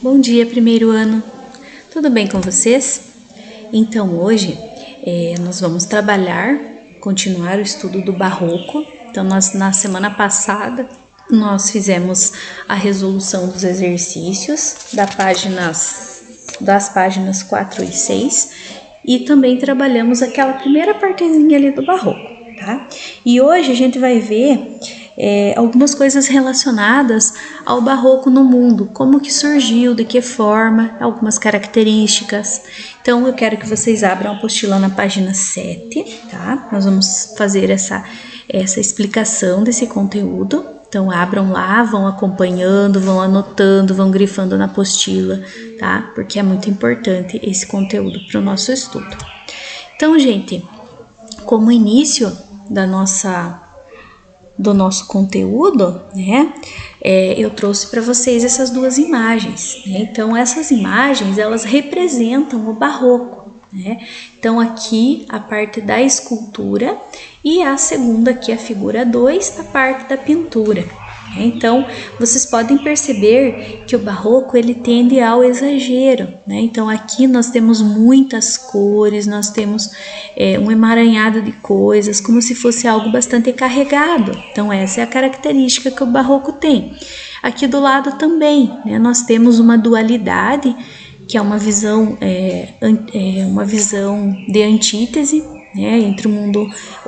Bom dia, primeiro ano. Tudo bem com vocês? Então, hoje nós vamos continuar o estudo do Barroco. Então, na semana passada, nós fizemos a resolução dos exercícios das páginas 4 e 6 e também trabalhamos aquela primeira partezinha ali do Barroco, tá? E hoje a gente vai ver algumas coisas relacionadas ao Barroco no mundo, como que surgiu, de que forma, algumas características. Então eu quero que vocês abram a apostila na página 7, tá? Nós vamos fazer essa explicação desse conteúdo. Então abram lá, vão acompanhando, vão anotando, vão grifando na apostila, tá? Porque é muito importante esse conteúdo para o nosso estudo. Então, gente, como início do nosso conteúdo, né, eu trouxe para vocês essas duas imagens, né? Então essas imagens, elas representam o Barroco, né? Então aqui a parte da escultura e a segunda aqui, a figura 2, a parte da pintura. Então, vocês podem perceber que o Barroco, ele tende ao exagero, né? Então, aqui nós temos muitas cores, nós temos um emaranhado de coisas, como se fosse algo bastante carregado. Então, essa é a característica que o Barroco tem. Aqui do lado também, né, nós temos uma dualidade, que é uma visão de antítese, né, entre o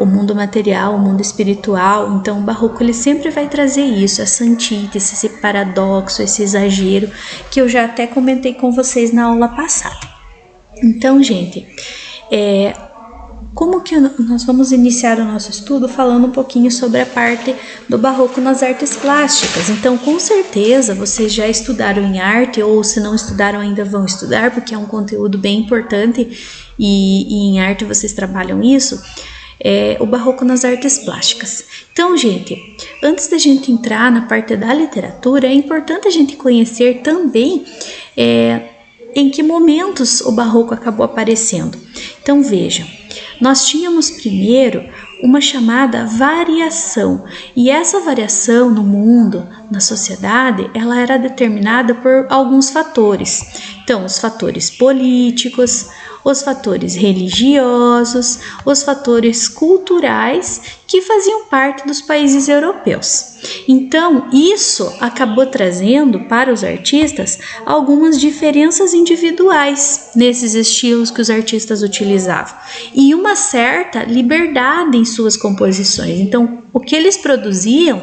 mundo material, o mundo espiritual. Então o Barroco, ele sempre vai trazer isso, essa antítese, esse paradoxo, esse exagero, que eu já até comentei com vocês na aula passada. Então, gente, como que nós vamos iniciar o nosso estudo falando um pouquinho sobre a parte do Barroco nas artes plásticas. Então, com certeza, vocês já estudaram em arte, ou se não estudaram ainda vão estudar, porque é um conteúdo bem importante e em arte vocês trabalham isso, o Barroco nas artes plásticas. Então, gente, antes da gente entrar na parte da literatura, é importante a gente conhecer também em que momentos o Barroco acabou aparecendo. Então, vejam, nós tínhamos primeiro uma chamada variação, e essa variação no mundo, na sociedade, ela era determinada por alguns fatores. Então, os fatores políticos, os fatores religiosos, os fatores culturais que faziam parte dos países europeus. Então, isso acabou trazendo para os artistas algumas diferenças individuais nesses estilos que os artistas utilizavam e uma certa liberdade em suas composições. Então, o que eles produziam,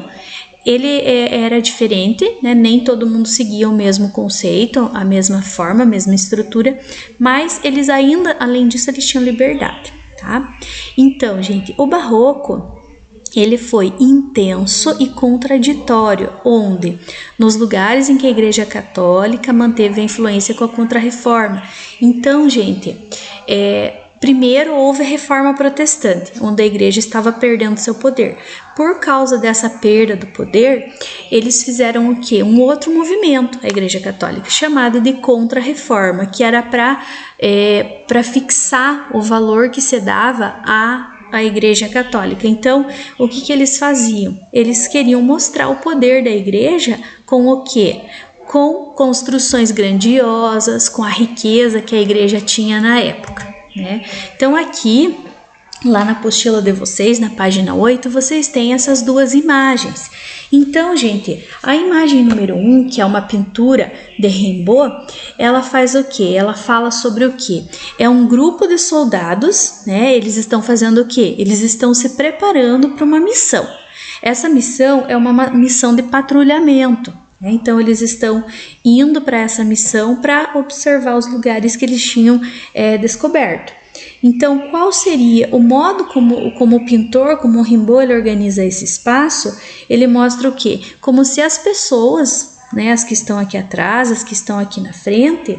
ele era diferente, né? Nem todo mundo seguia o mesmo conceito, a mesma forma, a mesma estrutura, mas eles ainda, além disso, eles tinham liberdade, tá? Então, gente, o Barroco, ele foi intenso e contraditório, onde nos lugares em que a Igreja Católica manteve a influência com a Contra-Reforma. Então, gente, primeiro houve a Reforma Protestante, onde a igreja estava perdendo seu poder. Por causa dessa perda do poder, eles fizeram o quê? Um outro movimento, a Igreja Católica, chamado de Contra-Reforma, que era para fixar o valor que se dava à Igreja Católica. Então, o que eles faziam? Eles queriam mostrar o poder da igreja com o quê? Com construções grandiosas, com a riqueza que a igreja tinha na época, né? Então aqui, lá na apostila de vocês, na página 8, vocês têm essas duas imagens. Então, gente, a imagem número 1, que é uma pintura de Rimbaud, ela faz o quê? Ela fala sobre o quê? É um grupo de soldados, né? Eles estão fazendo o quê? Eles estão se preparando para uma missão. Essa missão é uma missão de patrulhamento. Então eles estão indo para essa missão para observar os lugares que eles tinham descoberto. Então, qual seria o modo como o pintor, como o Rimbaud, ele organiza esse espaço? Ele mostra o quê? Como se as pessoas, né, as que estão aqui atrás, as que estão aqui na frente,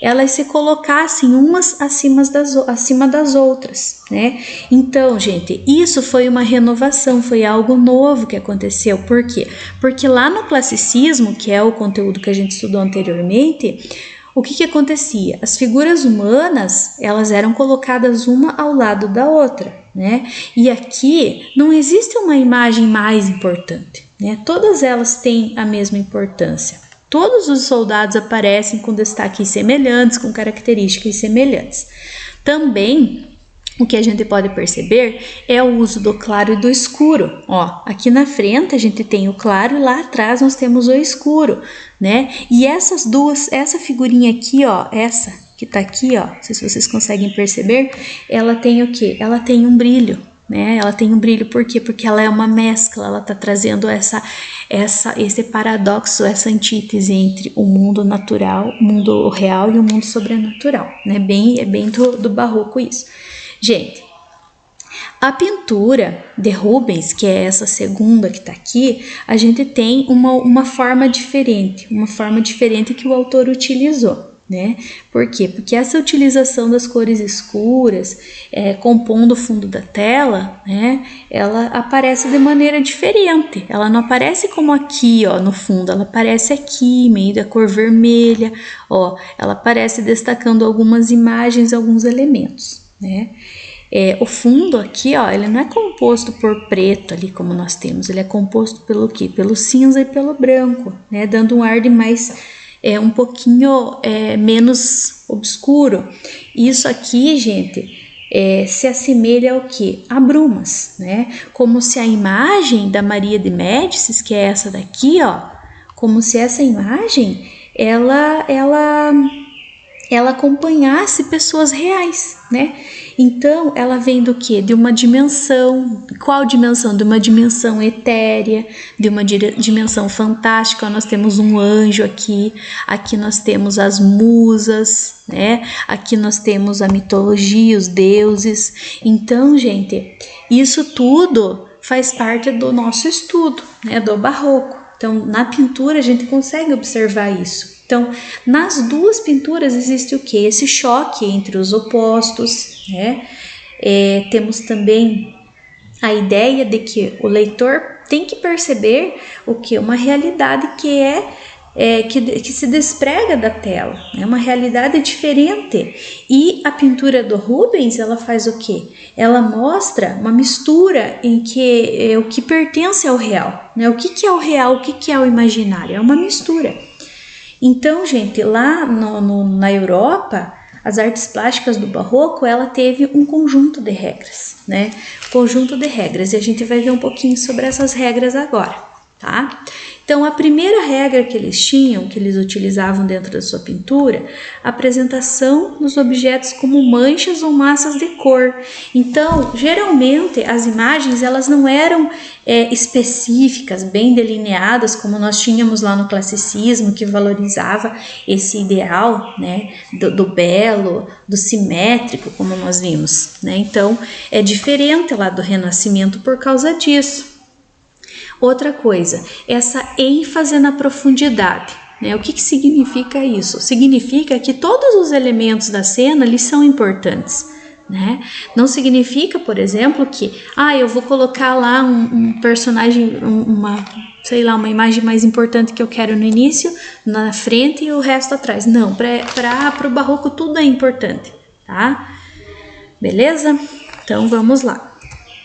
elas se colocassem umas acima das outras, né? Então, gente, isso foi uma renovação, foi algo novo que aconteceu. Por quê? Porque lá no classicismo, que é o conteúdo que a gente estudou anteriormente, o que acontecia? As figuras humanas, elas eram colocadas uma ao lado da outra, né? E aqui não existe uma imagem mais importante, né? Todas elas têm a mesma importância. Todos os soldados aparecem com destaques semelhantes, com características semelhantes. Também, o que a gente pode perceber é o uso do claro e do escuro. Ó, aqui na frente a gente tem o claro e lá atrás nós temos o escuro, né? E essas duas, essa figurinha aqui, ó, essa que tá aqui, ó, não sei se vocês conseguem perceber, ela tem o quê? Ela tem um brilho, né? Ela tem um brilho, por quê? Porque ela é uma mescla, ela tá trazendo esse paradoxo, essa antítese entre o mundo natural, o mundo real e o mundo sobrenatural, né? É bem do barroco isso. Gente, a pintura de Rubens, que é essa segunda que tá aqui, a gente tem uma forma diferente que o autor utilizou, né? Por quê? Porque essa utilização das cores escuras, compondo o fundo da tela, né? Ela aparece de maneira diferente. Ela não aparece como aqui, ó, no fundo. Ela aparece aqui, meio da cor vermelha, ó. Ela aparece destacando algumas imagens, alguns elementos, né? O fundo aqui, ó, ele não é composto por preto ali como nós temos. Ele é composto pelo quê? Pelo cinza e pelo branco, né? Dando um ar de mais um pouquinho menos obscuro. Isso aqui, gente, se assemelha ao que? A brumas, né? Como se a imagem da Maria de Médicis, que é essa daqui, ó, como se essa imagem ela acompanhasse pessoas reais, né? Então, ela vem do quê? De uma dimensão. Qual dimensão? De uma dimensão etérea, de uma dimensão fantástica. Nós temos um anjo aqui nós temos as musas, né? Aqui nós temos a mitologia, os deuses. Então, gente, isso tudo faz parte do nosso estudo, né? Do barroco. Então, na pintura a gente consegue observar isso. Então, nas duas pinturas existe o que? Esse choque entre os opostos, né? Temos também a ideia de que o leitor tem que perceber o que? Uma realidade que se desprega da tela, é uma realidade diferente. E a pintura do Rubens, ela faz o quê? Ela mostra uma mistura em que o que pertence ao real, né? O que é o real, o que é o imaginário? É uma mistura. Então, gente, lá na Europa, as artes plásticas do barroco, ela teve um conjunto de regras, né? Conjunto de regras, e a gente vai ver um pouquinho sobre essas regras agora, tá? Então, a primeira regra que eles tinham, que eles utilizavam dentro da sua pintura, a apresentação dos objetos como manchas ou massas de cor. Então, geralmente, as imagens, elas não eram específicas, bem delineadas, como nós tínhamos lá no classicismo, que valorizava esse ideal, né, do belo, do simétrico, como nós vimos, né? Então, é diferente lá do Renascimento por causa disso. Outra coisa, essa ênfase na profundidade, né? O que significa isso? Significa que todos os elementos da cena eles são importantes, né? Não significa, por exemplo, que eu vou colocar lá um personagem, uma imagem mais importante que eu quero no início, na frente e o resto atrás. Não, para o barroco tudo é importante, tá? Beleza? Então vamos lá,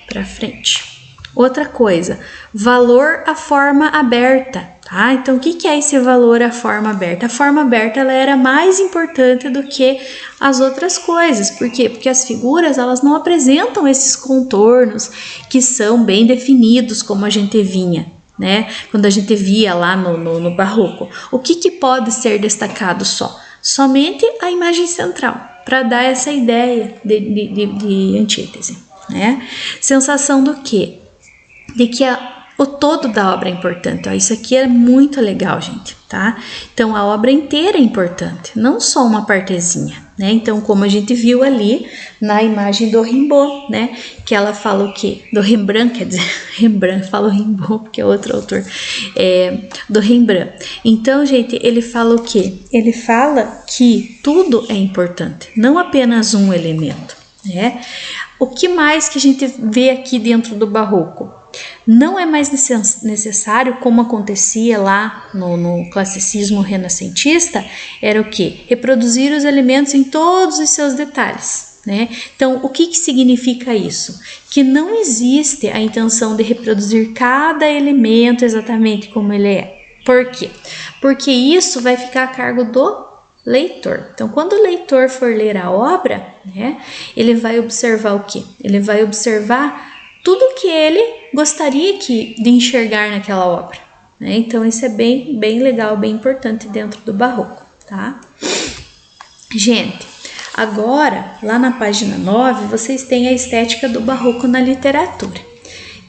para frente. Outra coisa, valor à forma aberta, tá? Então, o que é esse valor à forma aberta? A forma aberta, ela era mais importante do que as outras coisas. Por quê? Porque as figuras, elas não apresentam esses contornos que são bem definidos, como a gente vinha, né? Quando a gente via lá no barroco. O que pode ser destacado só? Somente a imagem central, para dar essa ideia de antítese, né? Sensação do quê? De que o todo da obra é importante. Ó, isso aqui é muito legal, gente, tá? Então, a obra inteira é importante, não só uma partezinha, né? Então, como a gente viu ali na imagem do Rimbaud, né? Que ela fala o quê? Do Rembrandt, quer dizer, Rembrandt, fala Rimbaud, porque é outro autor, do Rembrandt. Então, gente, ele fala o quê? Ele fala que tudo é importante, não apenas um elemento, né? O que mais que a gente vê aqui dentro do barroco? Não é mais necessário, como acontecia lá no classicismo renascentista, era o que? Reproduzir os elementos em todos os seus detalhes, né? Então, o que significa isso? Que não existe a intenção de reproduzir cada elemento exatamente como ele é, Por quê? Porque isso vai ficar a cargo do leitor. Então, quando o leitor for ler a obra, né, ele vai observar o quê? Ele vai observar tudo que ele gostaria de enxergar naquela obra, né? Então, isso é bem legal, bem importante dentro do barroco, tá? Gente, agora, lá na página 9, vocês têm a estética do barroco na literatura.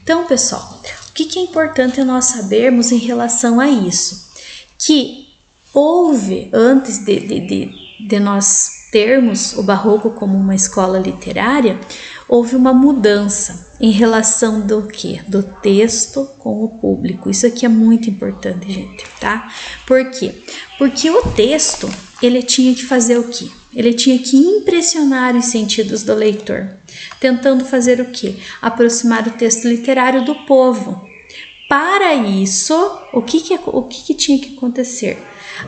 Então, pessoal, o que é importante nós sabermos em relação a isso? Que houve, antes de nós termos o barroco como uma escola literária, houve uma mudança em relação do quê? Do texto com o público. Isso aqui é muito importante, gente, tá? Por quê? Porque o texto, ele tinha que fazer o quê? Ele tinha que impressionar os sentidos do leitor, tentando fazer o quê? Aproximar o texto literário do povo. Para isso, o que tinha que acontecer?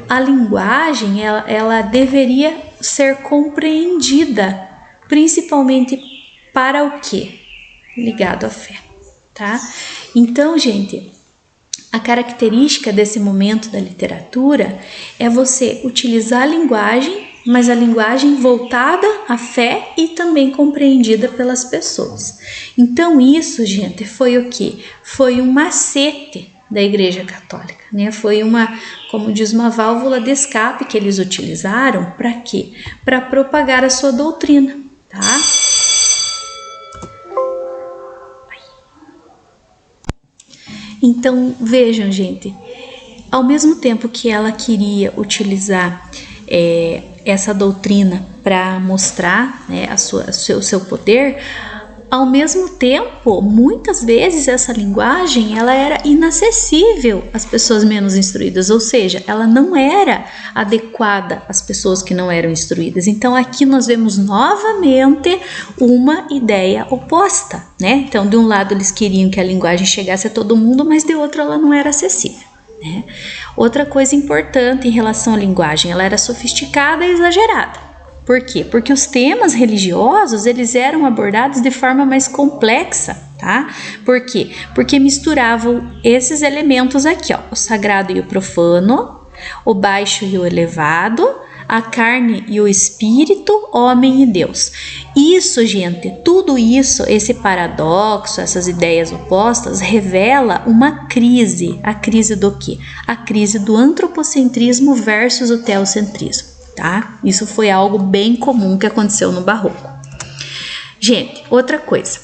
A linguagem, ela deveria ser compreendida, principalmente para o quê? Ligado à fé, tá? Então, gente, a característica desse momento da literatura é você utilizar a linguagem, mas a linguagem voltada à fé e também compreendida pelas pessoas. Então, isso, gente, foi o quê? Foi um macete da Igreja Católica, né? Foi como diz, uma válvula de escape que eles utilizaram para quê? Para propagar a sua doutrina, tá? Então, vejam, gente, ao mesmo tempo que ela queria utilizar essa doutrina para mostrar, né, o seu poder, ao mesmo tempo, muitas vezes essa linguagem ela era inacessível às pessoas menos instruídas, ou seja, ela não era adequada às pessoas que não eram instruídas. Então aqui nós vemos novamente uma ideia oposta, né? Então de um lado eles queriam que a linguagem chegasse a todo mundo, mas de outro ela não era acessível, né? Outra coisa importante em relação à linguagem, ela era sofisticada e exagerada. Por quê? Porque os temas religiosos, eles eram abordados de forma mais complexa, tá? Por quê? Porque misturavam esses elementos aqui, ó, o sagrado e o profano, o baixo e o elevado, a carne e o espírito, homem e Deus. Isso, gente, tudo isso, esse paradoxo, essas ideias opostas, revela uma crise. A crise do quê? A crise do antropocentrismo versus o teocentrismo. Tá? Isso foi algo bem comum que aconteceu no barroco. Gente, outra coisa.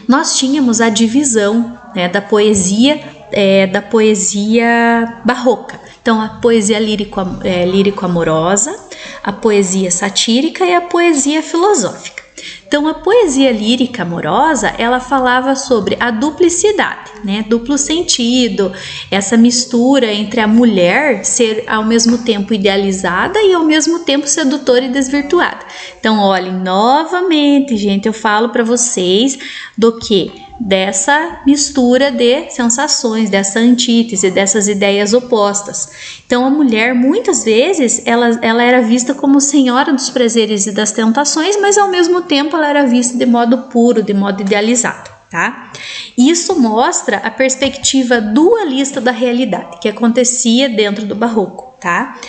Nós tínhamos a divisão, né, da poesia barroca. Então, a poesia lírico-amorosa, a poesia satírica e a poesia filosófica. Então, a poesia lírica amorosa, ela falava sobre a duplicidade, né? Duplo sentido, essa mistura entre a mulher ser ao mesmo tempo idealizada e ao mesmo tempo sedutora e desvirtuada. Então, olhem, novamente, gente, eu falo para vocês do que? Dessa mistura de sensações, dessa antítese, dessas ideias opostas. Então, a mulher, muitas vezes, ela era vista como senhora dos prazeres e das tentações, mas ao mesmo tempo ela era vista de modo puro, de modo idealizado, tá? Isso mostra a perspectiva dualista da realidade que acontecia dentro do barroco, tá?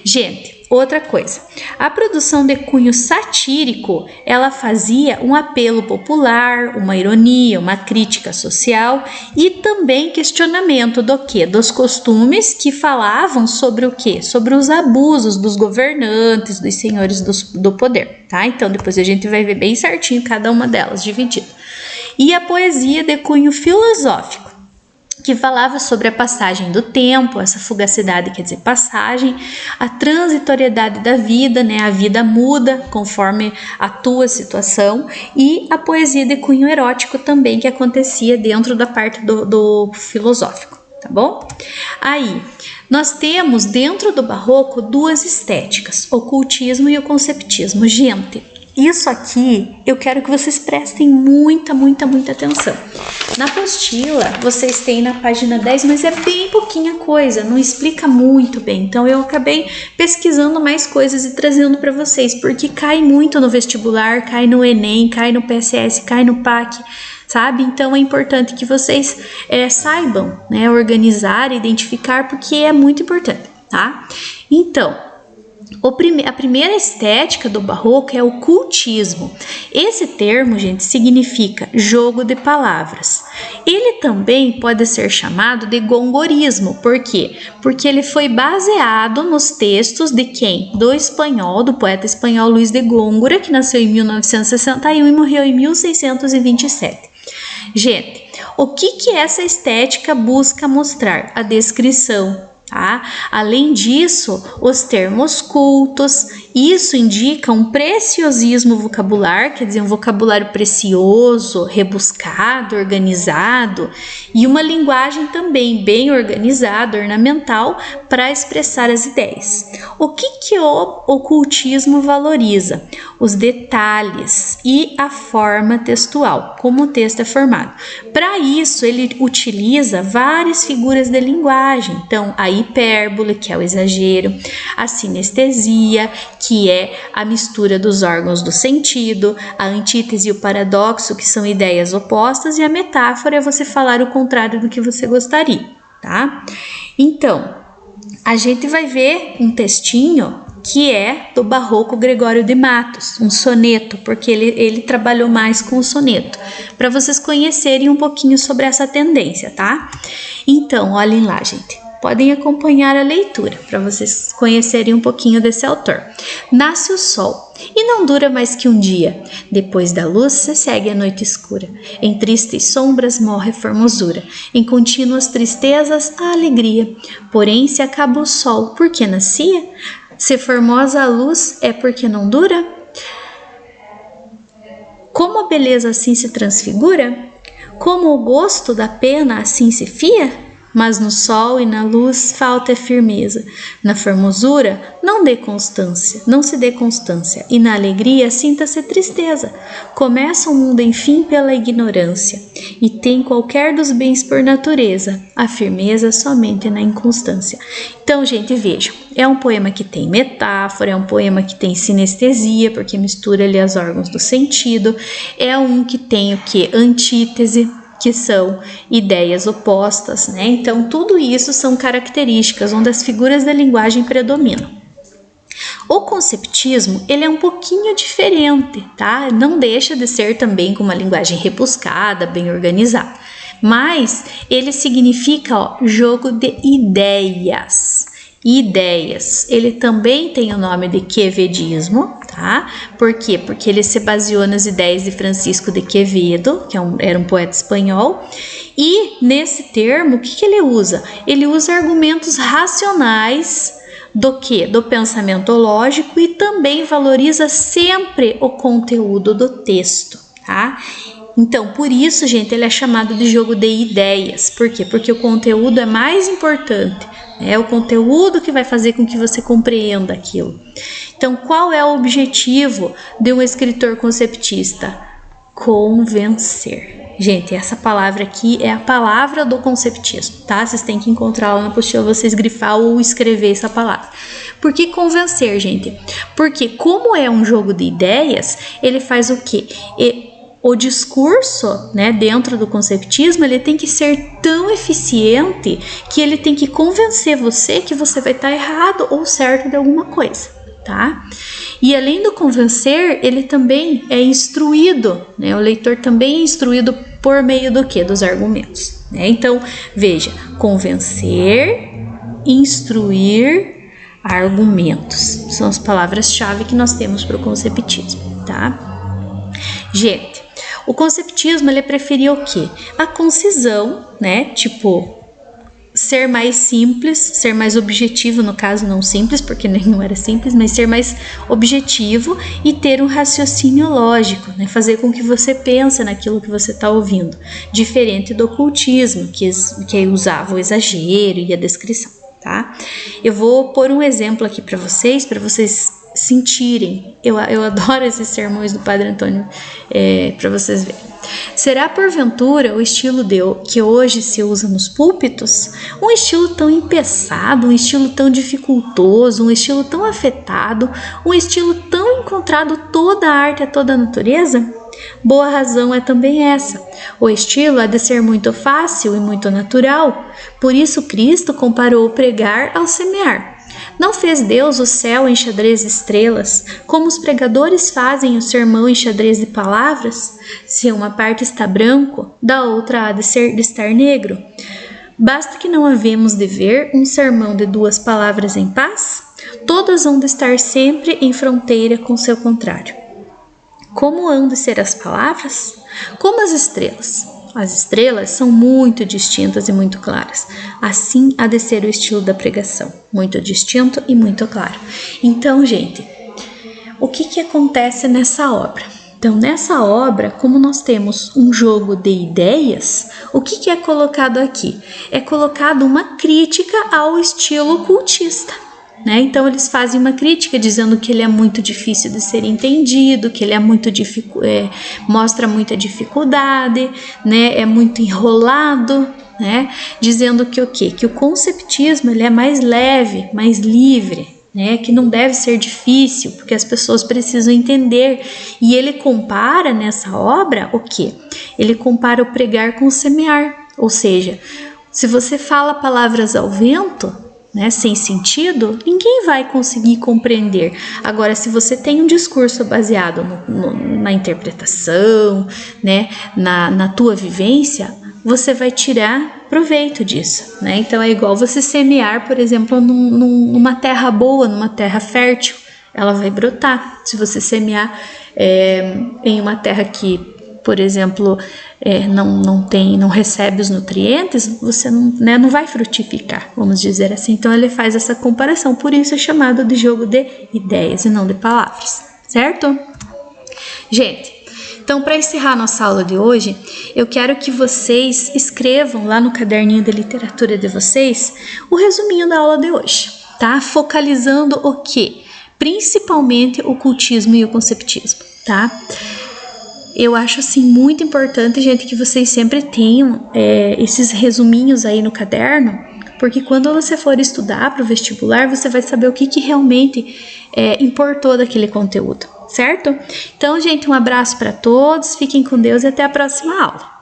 Gente, outra coisa, a produção de cunho satírico, ela fazia um apelo popular, uma ironia, uma crítica social e também questionamento do quê? Dos costumes que falavam sobre o quê? Sobre os abusos dos governantes, dos senhores do poder, tá? Então depois a gente vai ver bem certinho cada uma delas dividida. E a poesia de cunho filosófico, que falava sobre a passagem do tempo, essa fugacidade quer dizer passagem, a transitoriedade da vida, né? A vida muda conforme a tua situação, e a poesia de cunho erótico também, que acontecia dentro da parte do filosófico, tá bom? Aí, nós temos dentro do barroco duas estéticas, o ocultismo e o conceptismo. Gente, isso aqui eu quero que vocês prestem muita atenção. Na apostila vocês têm na página 10, mas é bem pouquinha coisa, não explica muito bem. Então eu acabei pesquisando mais coisas e trazendo para vocês, porque cai muito no vestibular, cai no Enem, cai no PSS, cai no PAC, sabe? Então é importante que vocês saibam, né, organizar, identificar, porque é muito importante, tá? Então, a primeira estética do barroco é o cultismo. Esse termo, gente, significa jogo de palavras. Ele também pode ser chamado de gongorismo. Por quê? Porque ele foi baseado nos textos de quem? Do poeta espanhol Luís de Góngora, que nasceu em 1961 e morreu em 1627. Gente, o que essa estética busca mostrar? A descrição. Tá? Além disso, os termos cultos, isso indica um preciosismo vocabular, quer dizer, um vocabulário precioso, rebuscado, organizado, e uma linguagem também bem organizada, ornamental, para expressar as ideias. O que o ocultismo valoriza? Os detalhes e a forma textual, como o texto é formado. Para isso, ele utiliza várias figuras de linguagem. Então, a hipérbole, que é o exagero, a sinestesia, que é a mistura dos órgãos do sentido, a antítese e o paradoxo, que são ideias opostas, e a metáfora é você falar o contrário do que você gostaria, tá? Então, a gente vai ver um textinho que é do barroco Gregório de Matos, um soneto, porque ele trabalhou mais com o soneto, para vocês conhecerem um pouquinho sobre essa tendência, tá? Então, olhem lá, gente. Podem acompanhar a leitura para vocês conhecerem um pouquinho desse autor. Nasce o sol e não dura mais que um dia. Depois da luz se segue a noite escura. Em tristes sombras morre a formosura. Em contínuas tristezas a alegria. Porém se acaba o sol, porque nascia? Se formosa a luz é porque não dura? Como a beleza assim se transfigura? Como o gosto da pena assim se fia? Mas no sol e na luz falta a firmeza. Na formosura não se dê constância, e na alegria sinta-se tristeza. Começa o mundo enfim pela ignorância, e tem qualquer dos bens por natureza, a firmeza somente na inconstância. Então, gente, vejam, é um poema que tem metáfora, é um poema que tem sinestesia, porque mistura ali os órgãos do sentido, é um que tem o que? Antítese, que são ideias opostas, né? Então, tudo isso são características onde as figuras da linguagem predominam. O conceptismo, ele é um pouquinho diferente, tá? Não deixa de ser também com uma linguagem rebuscada, bem organizada, mas ele significa, jogo de ideias. Ele também tem o nome de quevedismo, tá? Por quê? Porque ele se baseou nas ideias de Francisco de Quevedo, que era um poeta espanhol, e nesse termo, o que ele usa? Ele usa argumentos racionais do quê? Do pensamento lógico, e também valoriza sempre o conteúdo do texto, tá? Então, por isso, gente, ele é chamado de jogo de ideias. Por quê? Porque o conteúdo é mais importante. É o conteúdo que vai fazer com que você compreenda aquilo. Então, qual é o objetivo de um escritor conceptista? Convencer. Gente, essa palavra aqui é a palavra do conceptismo, tá? Vocês têm que encontrar lá na apostila, vocês grifar ou escrever essa palavra. Por que convencer, gente? Porque como é um jogo de ideias, ele faz o quê? O discurso, né, dentro do conceptismo, ele tem que ser tão eficiente que ele tem que convencer você que você vai estar errado ou certo de alguma coisa, tá? E além do convencer, ele também é instruído, né? O leitor também é instruído por meio do quê? Dos argumentos, né? Então, veja, convencer, instruir, argumentos. São as palavras-chave que nós temos para o conceptismo, tá? Gente, o conceptismo, ele preferia o quê? A concisão, né? Tipo, ser mais simples, ser mais objetivo, no caso não simples, porque não era simples, mas ser mais objetivo e ter um raciocínio lógico, né? Fazer com que você pense naquilo que você está ouvindo, diferente do ocultismo, que usava o exagero e a descrição, tá? Eu vou pôr um exemplo aqui para vocês sentirem. Eu adoro esses sermões do Padre Antônio, para vocês verem. Será porventura o estilo que hoje se usa nos púlpitos um estilo tão empeçado, um estilo tão dificultoso, um estilo tão afetado, um estilo tão encontrado toda a arte e toda a natureza? Boa razão é também essa. O estilo há de ser muito fácil e muito natural. Por isso Cristo comparou o pregar ao semear. Não fez Deus o céu em xadrez de estrelas, como os pregadores fazem o sermão em xadrez de palavras? Se uma parte está branco, da outra há de estar negro. Basta que não havemos de ver um sermão de 2 palavras em paz? Todas hão de estar sempre em fronteira com seu contrário. Como hão de ser as palavras? Como as estrelas. As estrelas são muito distintas e muito claras. Assim há de ser o estilo da pregação, muito distinto e muito claro. Então, gente, o que acontece nessa obra? Então, nessa obra, como nós temos um jogo de ideias, o que é colocado aqui? É colocado uma crítica ao estilo cultista. Então eles fazem uma crítica dizendo que ele é muito difícil de ser entendido, que ele é muito mostra muita dificuldade, é muito enrolado, dizendo que o quê? Que o conceptismo ele é mais leve, mais livre, que não deve ser difícil, porque as pessoas precisam entender. E ele compara nessa obra o quê? Ele compara o pregar com o semear, ou seja, se você fala palavras ao vento, sem sentido, ninguém vai conseguir compreender. Agora, se você tem um discurso baseado na interpretação, na tua vivência, você vai tirar proveito disso. Então, é igual você semear, por exemplo, numa terra boa, numa terra fértil, ela vai brotar. Se você semear em uma terra que, por exemplo, não recebe os nutrientes, você não vai frutificar, vamos dizer assim. Então ele faz essa comparação, por isso é chamado de jogo de ideias e não de palavras, certo? Gente, então para encerrar nossa aula de hoje, eu quero que vocês escrevam lá no caderninho de literatura de vocês o resuminho da aula de hoje, tá? Focalizando o quê? Principalmente o cultismo e o conceptismo, tá? Eu acho assim muito importante, gente, que vocês sempre tenham esses resuminhos aí no caderno, porque quando você for estudar para o vestibular, você vai saber o que realmente importou daquele conteúdo, certo? Então, gente, um abraço para todos, fiquem com Deus e até a próxima aula.